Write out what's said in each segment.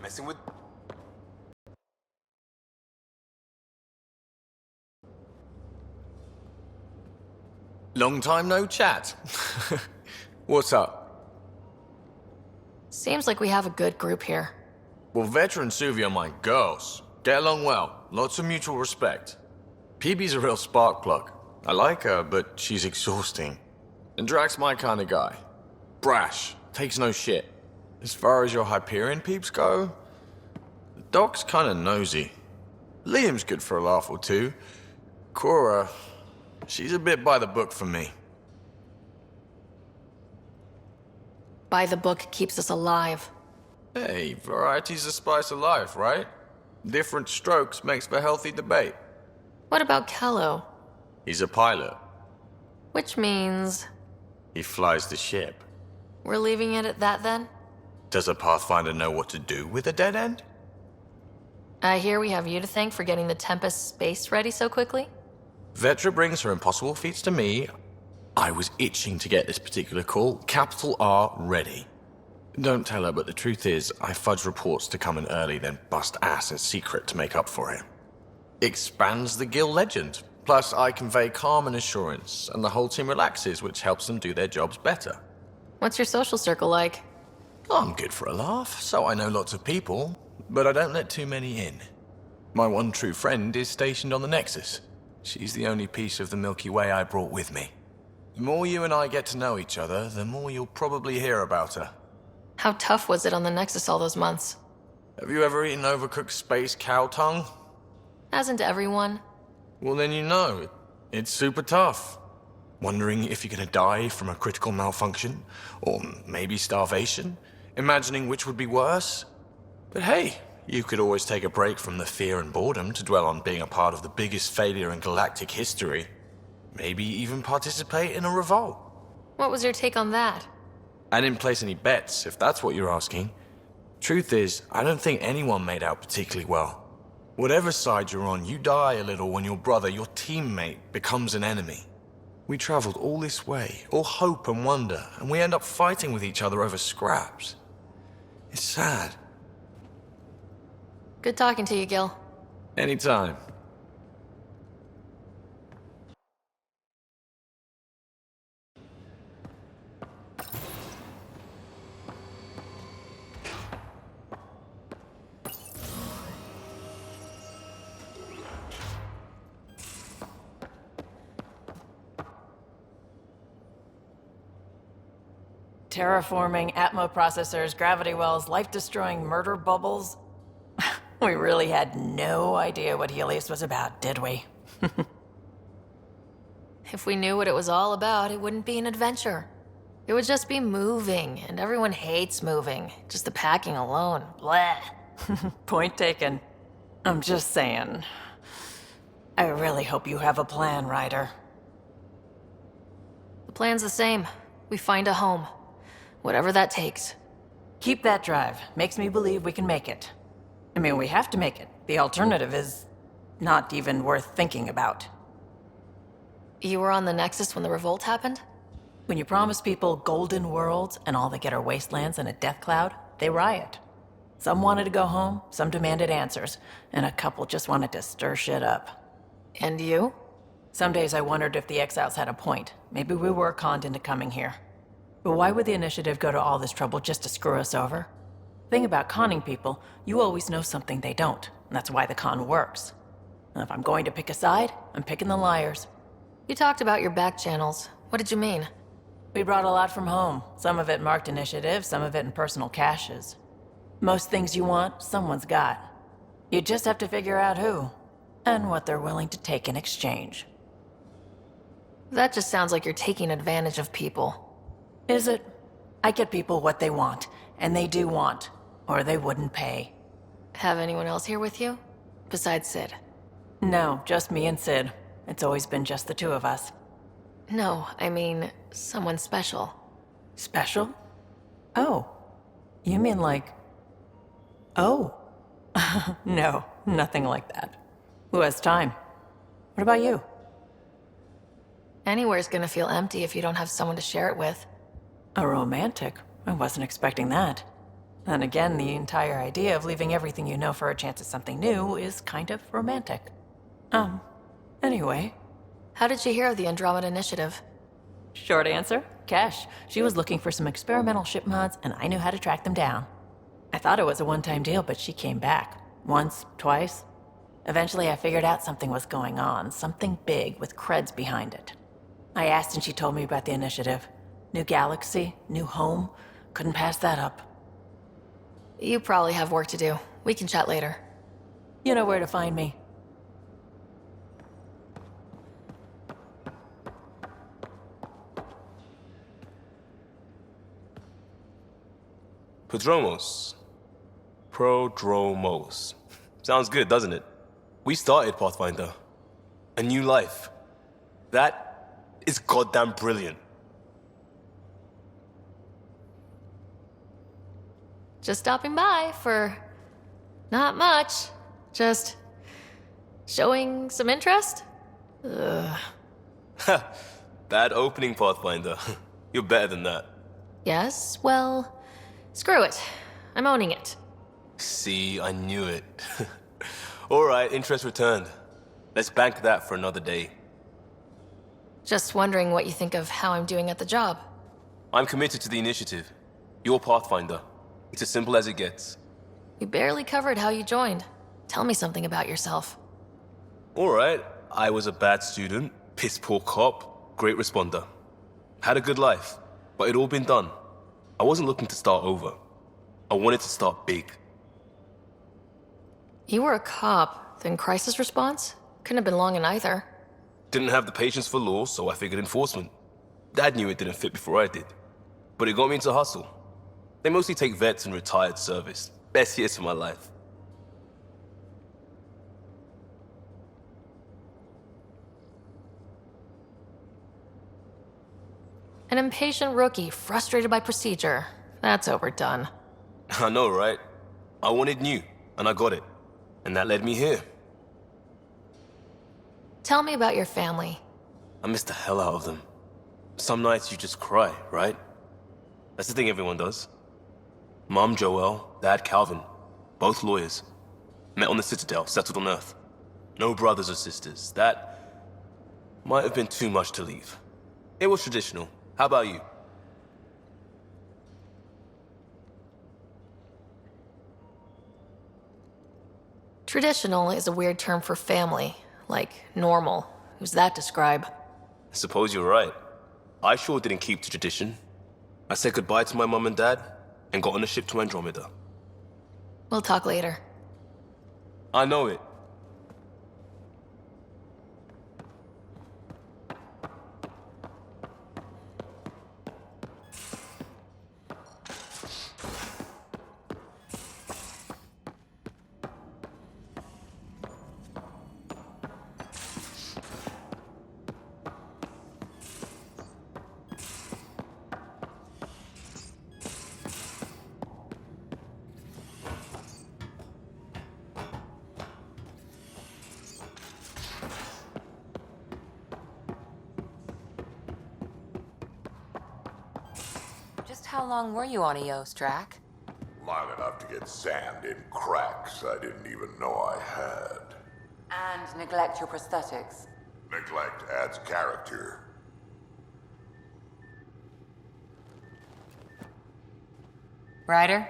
Messing with... Long time no chat. What's up? Seems like we have a good group here. Well, Vetra and Suvi are my girls. Get along well. Lots of mutual respect. PB's a real spark plug. I like her, but she's exhausting. And Drax's my kind of guy. Brash. Takes no shit. As far as your Hyperion peeps go, the Doc's kind of nosy. Liam's good for a laugh or two. Cora, she's a bit by the book for me. By the book keeps us alive. Hey, variety's the spice of life, right? Different strokes makes for healthy debate. What about Kello? He's a pilot. Which means... He flies the ship. we're leaving it at that then? Does a Pathfinder know what to do with a dead end? I hear we have you to thank for getting the Tempest space ready so quickly? Vetra brings her impossible feats to me. I was itching to get this particular call. Capital R ready. Don't tell her, but the truth is, I fudge reports to come in early, then bust ass in secret to make up for it. Expands the guild legend. Plus, I convey calm and assurance, and the whole team relaxes, which helps them do their jobs better. What's your social circle like? I'm good for a laugh, so I know lots of people, but I don't let too many in. My one true friend is stationed on the Nexus. She's the only piece of the Milky Way I brought with me. The more you and I get to know each other, the more you'll probably hear about her. How tough was it on the Nexus all those months? Have you ever eaten overcooked space cow tongue? Hasn't everyone? Well, then you know. It's super tough. Wondering if you're gonna die from a critical malfunction, or maybe starvation, imagining which would be worse. But hey, you could always take a break from the fear and boredom to dwell on being a part of the biggest failure in galactic history. Maybe even participate in a revolt. What was your take on that? I didn't place any bets, if that's what you're asking. Truth is, I don't think anyone made out particularly well. Whatever side you're on, you die a little when your brother, your teammate, becomes an enemy. We traveled all this way, all hope and wonder, and we end up fighting with each other over scraps. It's sad. Good talking to you, Gil. Anytime. Terraforming, Atmo processors, gravity wells, life-destroying murder bubbles. We really had no idea what Helios was about, did we? If we knew what it was all about, it wouldn't be an adventure. It would just be moving, and everyone hates moving. Just the packing alone. Bleh. Point taken. I'm just saying. I really hope you have a plan, Ryder. The plan's the same. We find a home. Whatever that takes. Keep that drive. Makes me believe we can make it. I mean, we have to make it. The alternative is not even worth thinking about. You were on the Nexus when the revolt happened? When you promise people golden worlds and all they get are wastelands and a death cloud, they riot. Some wanted to go home, some demanded answers, and a couple just wanted to stir shit up. And you? Some days I wondered if the exiles had a point. Maybe we were conned into coming here. But why would the Initiative go to all this trouble just to screw us over? Thing about conning people, you always know something they don't, and that's why the con works. And if I'm going to pick a side, I'm picking the liars. You talked about your back channels. What did you mean? We brought a lot from home. Some of it marked initiative, some of it in personal caches. Most things you want, someone's got. You just have to figure out who, and what they're willing to take in exchange. That just sounds like you're taking advantage of people. Is it? I get people what they want, and they do want, or they wouldn't pay. Have anyone else here with you? Besides Sid? No, just me and Sid. It's always been just the two of us. No, I mean, someone special. Special? Oh. You mean like... Oh. No, nothing like that. Who has time? What about you? Anywhere's gonna feel empty if you don't have someone to share it with. A romantic? I wasn't expecting that. And again, the entire idea of leaving everything you know for a chance at something new is kind of romantic. Anyway. How did you hear of the Andromeda Initiative? Short answer, Cash. She was looking for some experimental ship mods, and I knew how to track them down. I thought it was a one-time deal, but she came back. Once, twice. Eventually, I figured out something was going on, something big with creds behind it. I asked and she told me about the initiative. New galaxy, new home. Couldn't pass that up. You probably have work to do. We can chat later. You know where to find me. Prodromos. Sounds good, doesn't it? We started Pathfinder. A new life. That is goddamn brilliant. Just stopping by for not much. Just showing some interest? Ugh. Bad opening, Pathfinder. You're better than that. Yes, well, screw it. I'm owning it. See, I knew it. Alright, interest returned. Let's bank that for another day. Just wondering what you think of how I'm doing at the job. I'm committed to the initiative. You're Pathfinder. It's as simple as it gets. You barely covered how you joined. Tell me something about yourself. Alright, I was a bad student, piss poor cop, great responder. Had a good life, but it'd all been done. I wasn't looking to start over. I wanted to start big. You were a cop, then crisis response? Couldn't have been long in either. Didn't have the patience for law, so I figured enforcement. Dad knew it didn't fit before I did. But it got me into hustle. They mostly take vets and retired service. Best years of my life. An impatient rookie, frustrated by procedure. That's overdone. I know, right? I wanted new, and I got it. And that led me here. Tell me about your family. I miss the hell out of them. Some nights you just cry, right? That's the thing everyone does. Mom Joelle, Dad Calvin, both lawyers. Met on the Citadel, settled on Earth. No brothers or sisters. That might have been too much to leave. It was traditional. How about you? Traditional is a weird term for family, like normal. Who's that describe? I suppose you're right. I sure didn't keep to tradition. I said goodbye to my mom and dad, and got on a ship to Andromeda. We'll talk later. I know it. Just how long were you on EOS, Drac? Long enough to get sand in cracks I didn't even know I had. And neglect your prosthetics. Neglect adds character. Ryder?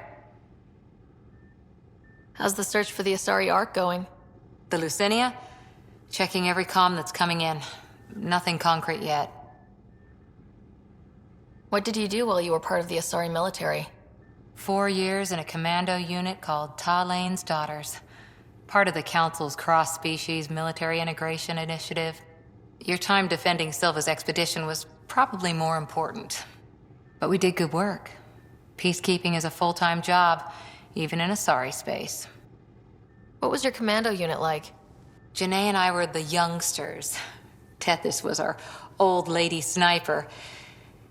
How's the search for the Asari Ark going? The Lucinia? Checking every comm that's coming in. Nothing concrete yet. What did you do while you were part of the Asari military? 4 years in a commando unit called Talane's Daughters. Part of the Council's cross-species military integration initiative. Your time defending Silva's expedition was probably more important. But we did good work. Peacekeeping is a full-time job, even in Asari space. What was your commando unit like? Janae and I were the youngsters. Tethys was our old lady sniper.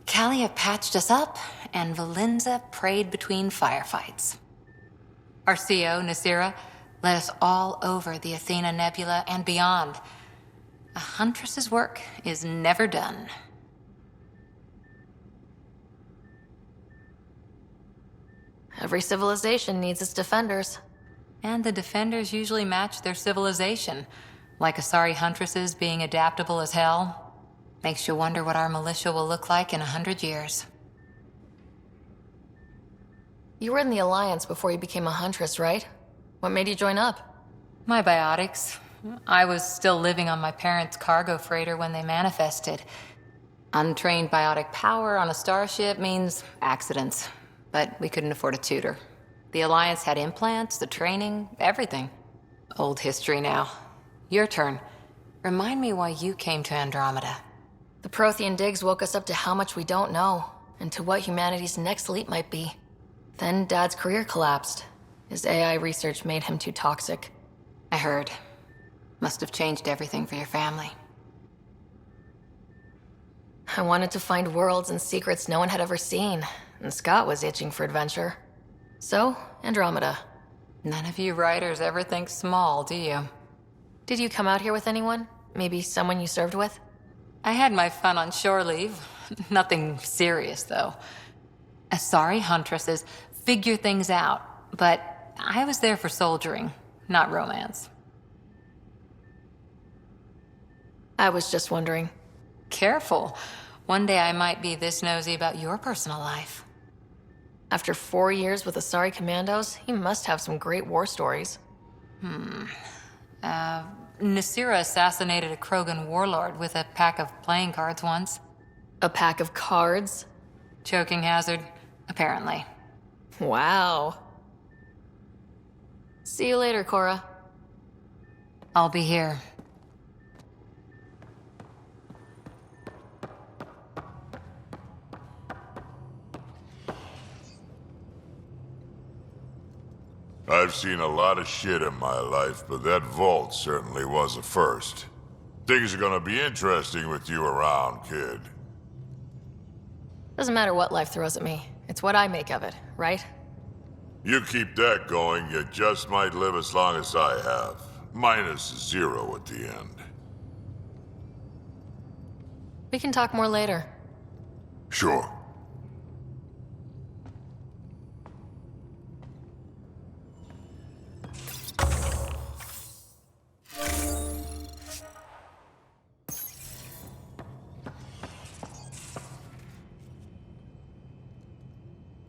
Kalia patched us up, and Valenza prayed between firefights. Our CO, Nasira, led us all over the Athena Nebula and beyond. A huntress's work is never done. Every civilization needs its defenders. And the defenders usually match their civilization, like Asari huntresses being adaptable as hell. Makes you wonder what our militia will look like in 100 years. You were in the Alliance before you became a huntress, right? What made you join up? My biotics. I was still living on my parents' cargo freighter when they manifested. Untrained biotic power on a starship means accidents, but we couldn't afford a tutor. The Alliance had implants, the training, everything. Old history now. Your turn. Remind me why you came to Andromeda. The Prothean digs woke us up to how much we don't know, and to what humanity's next leap might be. Then Dad's career collapsed. His AI research made him too toxic. I heard. Must have changed everything for your family. I wanted to find worlds and secrets no one had ever seen, and Scott was itching for adventure. So, Andromeda. None of you writers ever think small, do you? Did you come out here with anyone? Maybe someone you served with? I had my fun on shore leave. Nothing serious, though. Asari huntresses figure things out, but I was there for soldiering, not romance. I was just wondering. Careful. One day I might be this nosy about your personal life. After 4 years with Asari commandos, he must have some great war stories. Nasira assassinated a Krogan warlord with a pack of playing cards once. A pack of cards? Choking hazard, apparently. Wow. See you later, Cora. I'll be here. I've seen a lot of shit in my life, but that vault certainly was a first. Things are gonna be interesting with you around, kid. Doesn't matter what life throws at me. It's what I make of it, right? You keep that going, you just might live as long as I have. Minus 0 at the end. We can talk more later. Sure.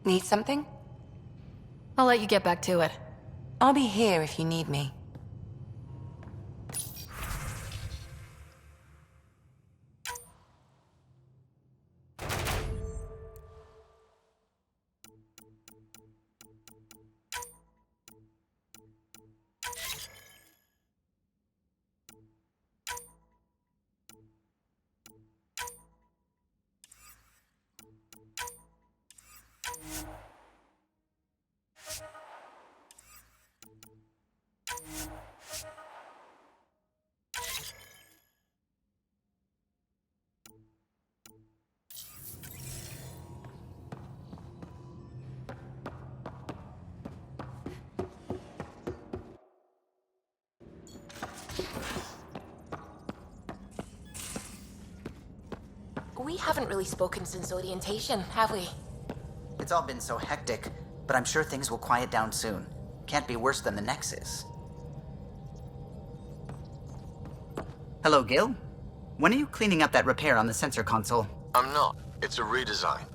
Need something? I'll let you get back to it. I'll be here if you need me. We haven't really spoken since orientation, have we? It's all been so hectic, but I'm sure things will quiet down soon. Can't be worse than the Nexus. Hello, Gil? When are you cleaning up that repair on the sensor console? I'm not. It's a redesign.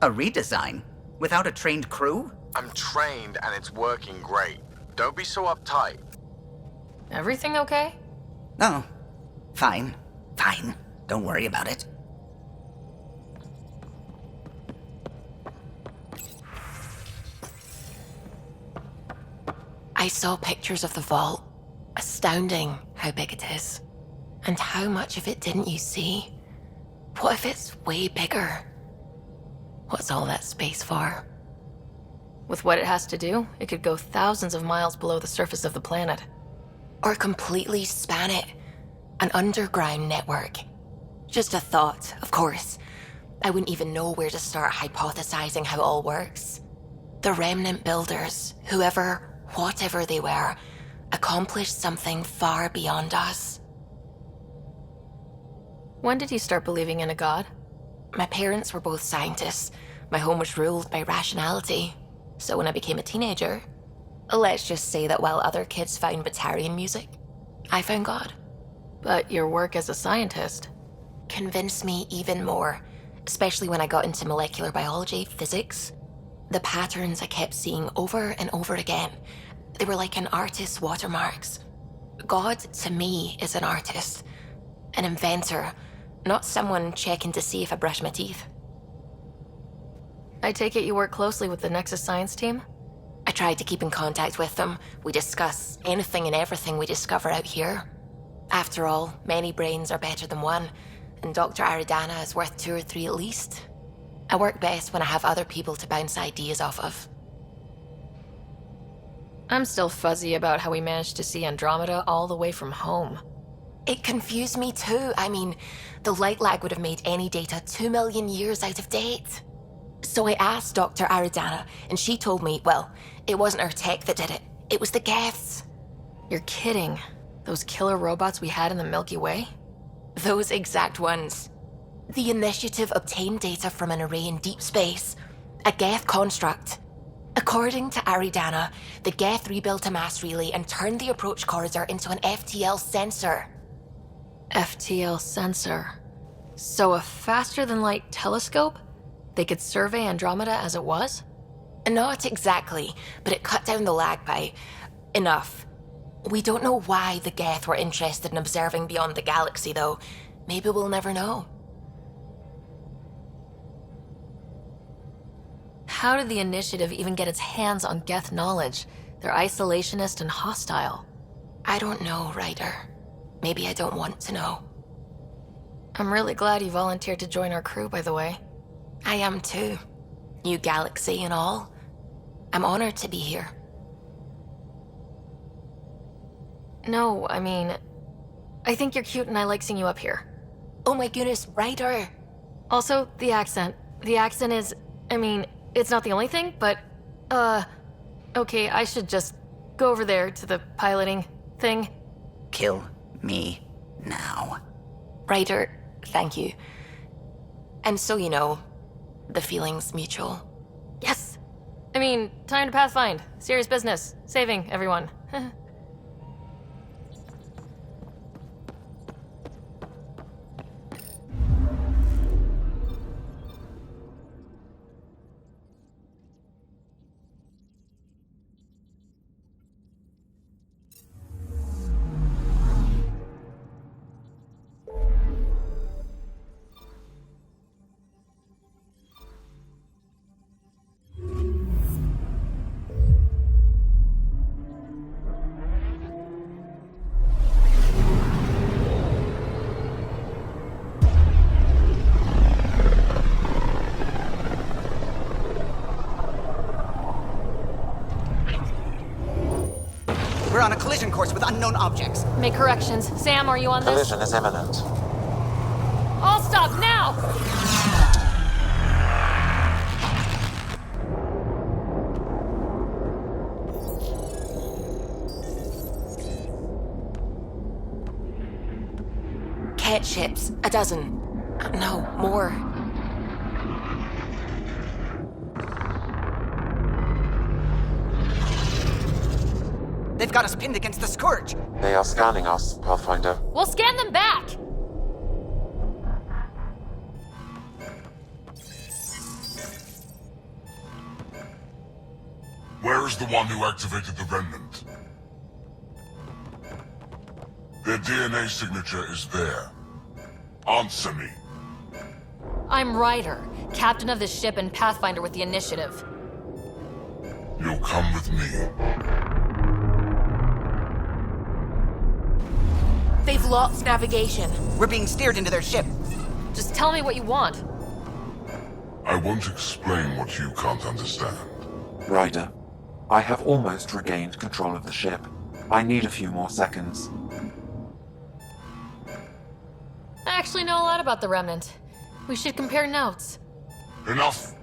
A redesign? Without a trained crew? I'm trained and it's working great. Don't be so uptight. Everything okay? Oh, fine. Fine. Don't worry about it. I saw pictures of the vault. Astounding how big it is. And how much of it didn't you see? What if it's way bigger? What's all that space for? With what it has to do, it could go thousands of miles below the surface of the planet. Or completely span it. An underground network. Just a thought, of course. I wouldn't even know where to start hypothesizing how it all works. The remnant builders, whoever, whatever they were, accomplished something far beyond us. When did you start believing in a god? My parents were both scientists. My home was ruled by rationality. So when I became a teenager, let's just say that while other kids found Batarian music, I found God. But your work as a scientist Convinced me even more, especially when I got into molecular biology, physics. The patterns I kept seeing over and over again, they were like an artist's watermarks. God, to me, is an artist, an inventor, not someone checking to see if I brush my teeth. I take it you work closely with the Nexus Science team? I tried to keep in contact with them. We discuss anything and everything we discover out here. After all, many brains are better than one, and Dr. Aridana is worth 2 or 3 at least. I work best when I have other people to bounce ideas off of. I'm still fuzzy about how we managed to see Andromeda all the way from home. It confused me too. I mean, the light lag would have made any data 2 million years out of date. So I asked Dr. Aridana, and she told me, well, it wasn't her tech that did it. It was the Geths. You're kidding. Those killer robots we had in the Milky Way? Those exact ones. The initiative obtained data from an array in deep space, a Geth construct. According to Aridana, the Geth rebuilt a mass relay and turned the approach corridor into an FTL sensor. FTL sensor. So a faster-than-light telescope? They could survey Andromeda as it was? Not exactly, but it cut down the lag by enough. We don't know why the Geth were interested in observing beyond the galaxy, though. Maybe we'll never know. How did the Initiative even get its hands on Geth knowledge? They're isolationist and hostile. I don't know, Ryder. Maybe I don't want to know. I'm really glad you volunteered to join our crew, by the way. I am too. New galaxy and all. I'm honored to be here. No, I mean, I think you're cute and I like seeing you up here. Oh my goodness, Ryder! Also, the accent. The accent is, I mean, it's not the only thing, but, okay, I should just go over there to the piloting thing. Kill me now. Ryder, thank you. And so you know, the feeling's mutual. Yes! I mean, time to pathfind. Serious business. Saving everyone. We're on a collision course with unknown objects. Make corrections. Sam, are you on this? Collision is imminent. All stop now! Ket ships, 12. No, more. They've got us pinned against the Scourge. They are scanning us, Pathfinder. We'll scan them back! Where is the one who activated the Remnant? Their DNA signature is there. Answer me. I'm Ryder, captain of this ship and Pathfinder with the Initiative. You'll come with me. They've lost navigation. We're being steered into their ship. Just tell me what you want. I won't explain what you can't understand. Ryder, I have almost regained control of the ship. I need a few more seconds. I actually know a lot about the Remnant. We should compare notes. Enough!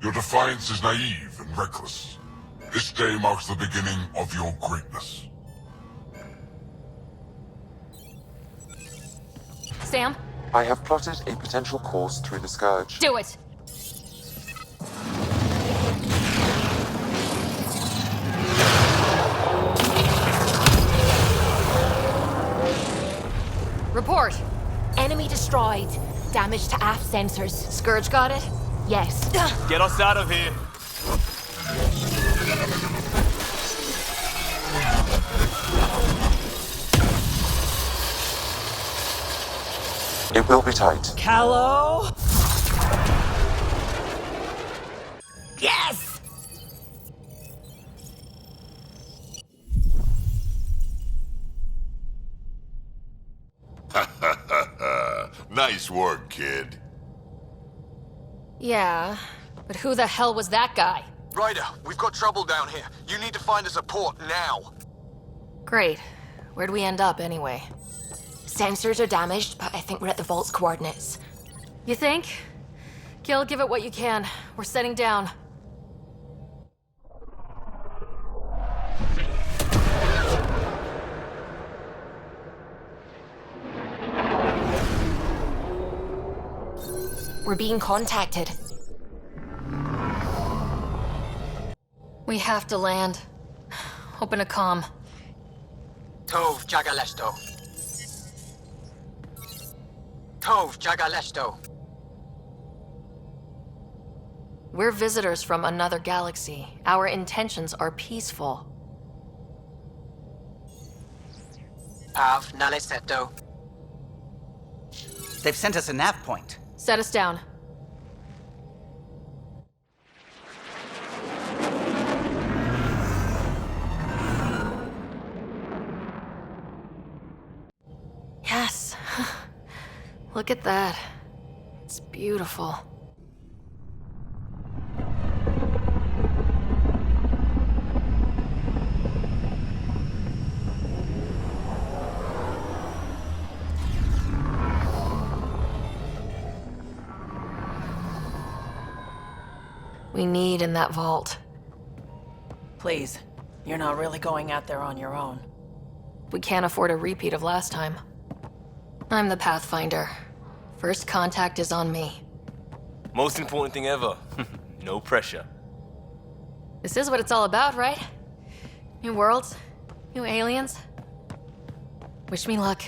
Your defiance is naive and reckless. This day marks the beginning of your greatness. Sam, I have plotted a potential course through the Scourge. do it! Report. Enemy destroyed. Damage to aft sensors. Scourge got it? Yes. Get us out of here. It will be tight. Callow? Yes! Nice work, kid. Yeah, but who the hell was that guy? Ryder, we've got trouble down here. You need to find us a port now. Great. Where'd we end up anyway? Sensors are damaged, but I think we're at the vault's coordinates. You think? Gil, give it what you can. We're setting down. We're being contacted. We have to land. Open a comm. Tov Jagalesto. Tov Jagalesto. We're visitors from another galaxy. Our intentions are peaceful. Av Naleseto. They've sent us a nav point. Set us down. Yes. Look at that. It's beautiful. We need in that vault. Please, you're not really going out there on your own. We can't afford a repeat of last time. I'm the Pathfinder. First contact is on me. Most important thing ever. No pressure. This is what it's all about, right? New worlds, new aliens. Wish me luck.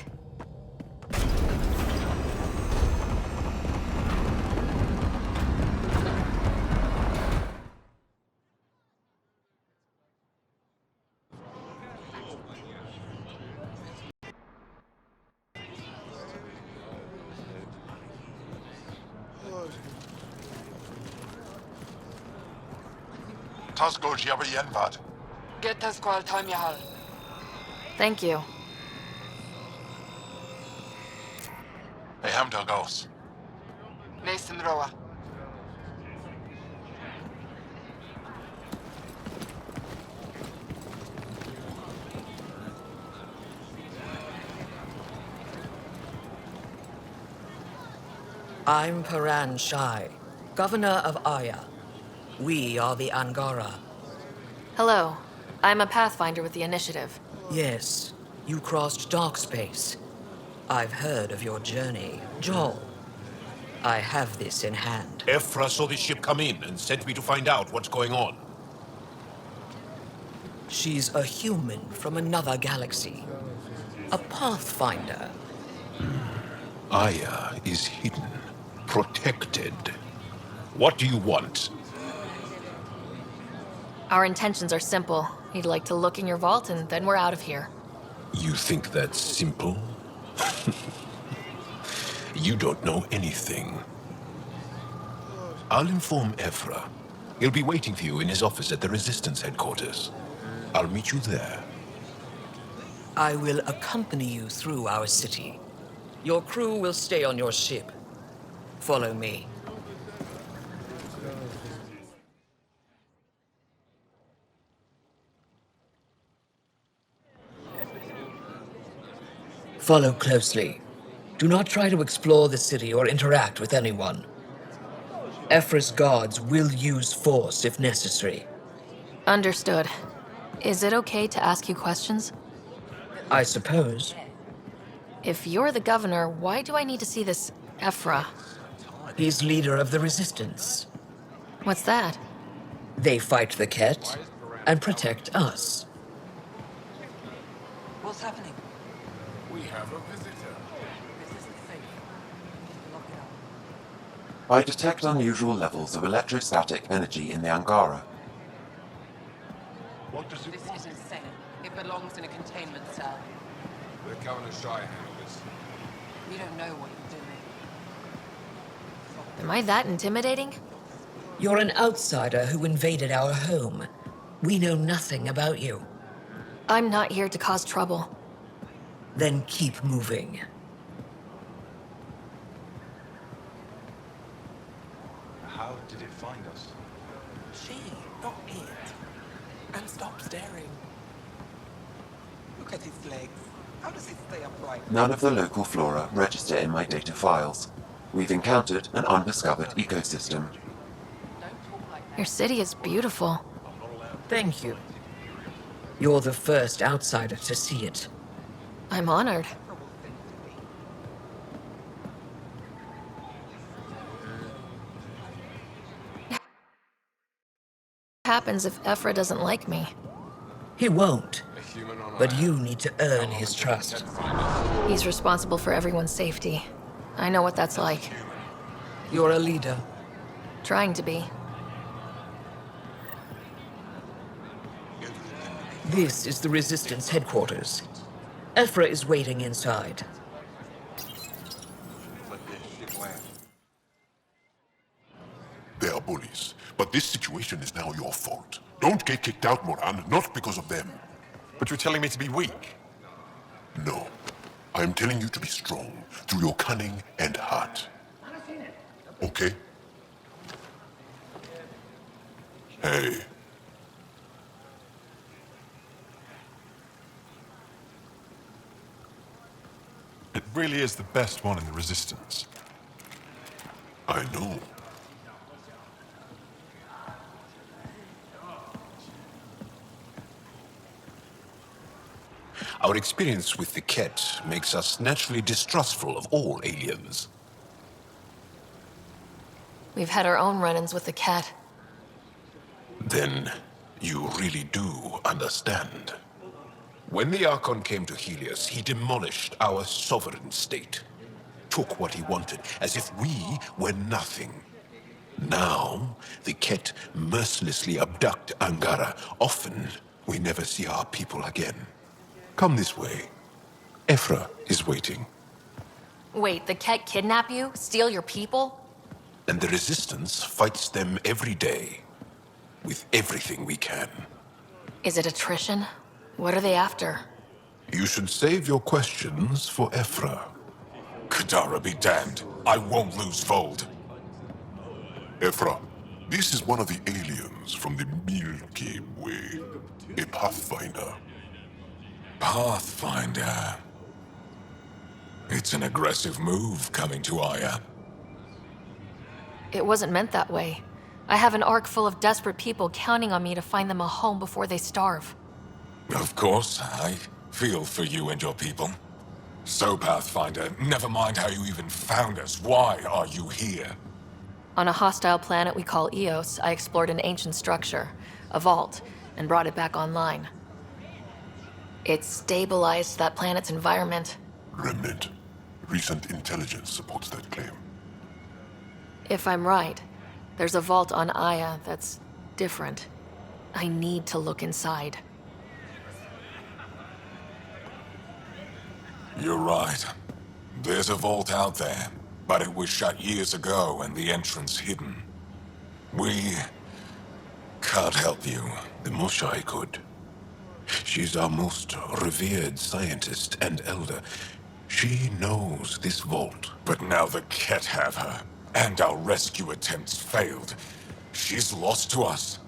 Tasgol Jabba Yenvad. Get us qual time yahal. Thank you. They hamdal ghosts. Nathan Roa. I'm Paran Shai, Governor of Aya. We are the Angara. Hello. I'm a Pathfinder with the Initiative. Yes, you crossed dark space. I've heard of your journey. Joel, I have this in hand. Ephra saw the ship come in and sent me to find out what's going on. She's a human from another galaxy. A Pathfinder. Aya is hidden, protected. What do you want? Our intentions are simple. We'd like to look in your vault and then we're out of here. You think that's simple? You don't know anything. I'll inform Ephra. He'll be waiting for you in his office at the Resistance headquarters. I'll meet you there. I will accompany you through our city. Your crew will stay on your ship. Follow me. Follow closely. Do not try to explore the city or interact with anyone. Ephra's guards will use force if necessary. Understood. Is it okay to ask you questions? I suppose. If you're the governor, why do I need to see this Ephra? He's leader of the Resistance. What's that? They fight the Ket and protect us. What's happening? We have a visitor. I detect unusual levels of electrostatic energy in the Angara. What does it This want? is insane. It belongs in a containment cell. The Governor Shire handle this. You don't know what you're doing. Am I that intimidating? You're an outsider who invaded our home. We know nothing about you. I'm not here to cause trouble. Then keep moving. How did it find us? She, not it. And stop staring. Look at his legs. How does he stay upright? None of the local flora register in my data files. We've encountered an undiscovered ecosystem. Your city is beautiful. Thank you. You're the first outsider to see it. I'm honored. What happens if Ephra doesn't like me? He won't, but you need to earn his trust. He's responsible for everyone's safety. I know what that's like. You're a leader. Trying to be. This is the Resistance headquarters. Ephra is waiting inside. They are bullies, but this situation is now your fault. Don't get kicked out, Moran, not because of them. But you're telling me to be weak? No. I am telling you to be strong through your cunning and heart. Okay? Hey. It really is the best one in the Resistance. I know. Our experience with the Ket makes us naturally distrustful of all aliens. We've had our own run-ins with the cat. Then you really do understand. When the Archon came to Helios, he demolished our sovereign state. Took what he wanted, as if we were nothing. Now, the Ket mercilessly abduct Angara. Often, we never see our people again. Come this way. Ephra is waiting. Wait, the cat kidnap you? Steal your people? And the Resistance fights them every day. With everything we can. Is it attrition? What are they after? You should save your questions for Ephra. Kadara be damned. I won't lose Fold. Ephra, this is one of the aliens from the Milky Way. A Pathfinder. Pathfinder. It's an aggressive move coming to Aya. It wasn't meant that way. I have an ark full of desperate people counting on me to find them a home before they starve. Of course, I feel for you and your people. So, Pathfinder, never mind how you even found us. Why are you here? On a hostile planet we call Eos, I explored an ancient structure, a vault, and brought it back online. It stabilized that planet's environment. Remnant. Recent intelligence supports that claim. If I'm right, there's a vault on Aya that's different. I need to look inside. You're right. There's a vault out there, but it was shut years ago and the entrance hidden. We can't help you. The Moshai could. She's our most revered scientist and elder. She knows this vault. But now the Ket have her, and our rescue attempts failed. She's lost to us,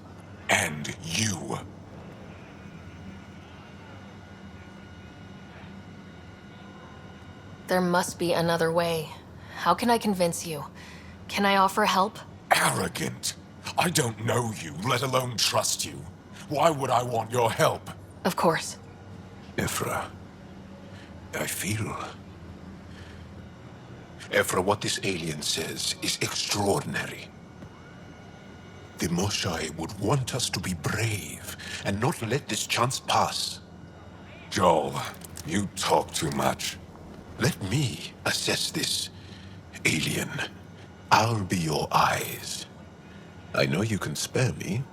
and you. There must be another way. How can I convince you? Can I offer help? Arrogant. I don't know you, let alone trust you. Why would I want your help? Of course. Ephra, I feel... Ephra, what this alien says is extraordinary. The Moshai would want us to be brave and not let this chance pass. Joel, you talk too much. Let me assess this alien. I'll be your eyes. I know you can spare me.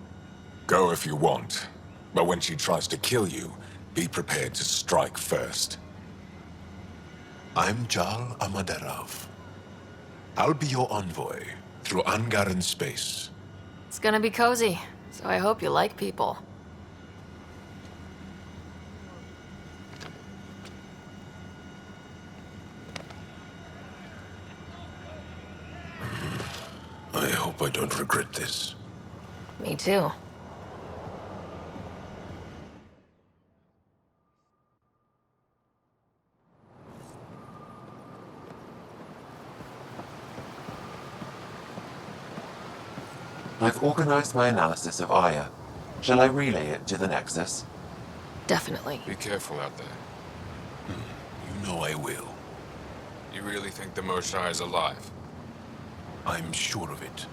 Go if you want. But when she tries to kill you, be prepared to strike first. I'm Jal Amaderov. I'll be your envoy through Angaran space. It's gonna be cozy, so I hope you like people. I hope I don't regret this. Me too. I've organized my analysis of Aya. Shall I relay it to the Nexus? Definitely. Be careful out there. You know I will. You really think the Moshae is alive? I'm sure of it.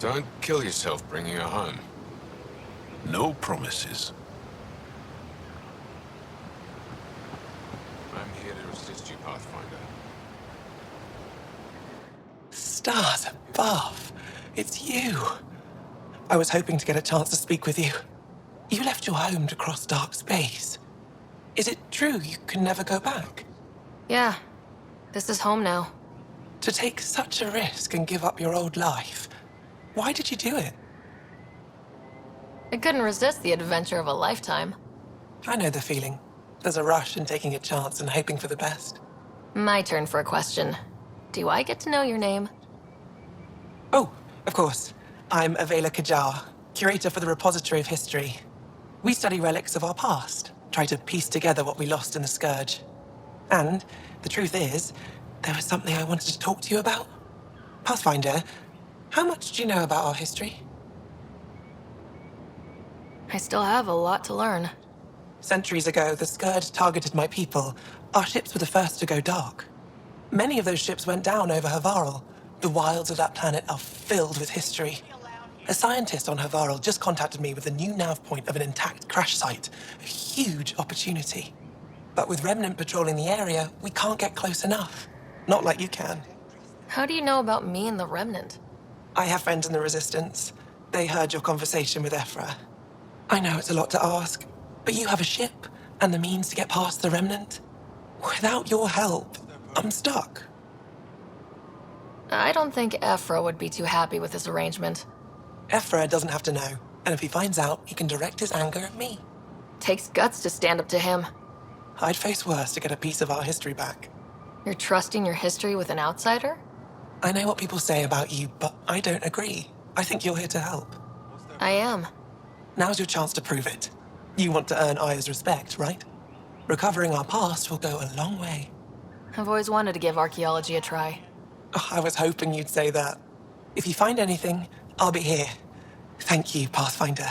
Don't kill yourself bringing her home. No promises. I'm here to assist you, Pathfinder. Stars above. It's you. I was hoping to get a chance to speak with you. You left your home to cross dark space. Is it true you can never go back? Yeah, this is home now. To take such a risk and give up your old life, why did you do it? I couldn't resist the adventure of a lifetime. I know the feeling. There's a rush in taking a chance and hoping for the best. My turn for a question. Do I get to know your name? Oh, of course. I'm Avela Kajar, curator for the Repository of History. We study relics of our past, try to piece together what we lost in the Scourge. And the truth is, there was something I wanted to talk to you about. Pathfinder, how much do you know about our history? I still have a lot to learn. Centuries ago, the Scourge targeted my people. Our ships were the first to go dark. Many of those ships went down over Havarl. The wilds of that planet are filled with history. A scientist on Havarl just contacted me with a new nav point of an intact crash site. A huge opportunity. But with Remnant patrolling the area, we can't get close enough. Not like you can. How do you know about me and the Remnant? I have friends in the Resistance. They heard your conversation with Ephra. I know it's a lot to ask, but you have a ship and the means to get past the Remnant. Without your help, I'm stuck. I don't think Ephra would be too happy with this arrangement. Ephra doesn't have to know, and if he finds out, he can direct his anger at me. Takes guts to stand up to him. I'd face worse to get a piece of our history back. You're trusting your history with an outsider? I know what people say about you, but I don't agree. I think you're here to help. I am. Now's your chance to prove it. You want to earn Aya's respect, right? Recovering our past will go a long way. I've always wanted to give archaeology a try. Oh, I was hoping you'd say that. If you find anything, I'll be here. Thank you, Pathfinder.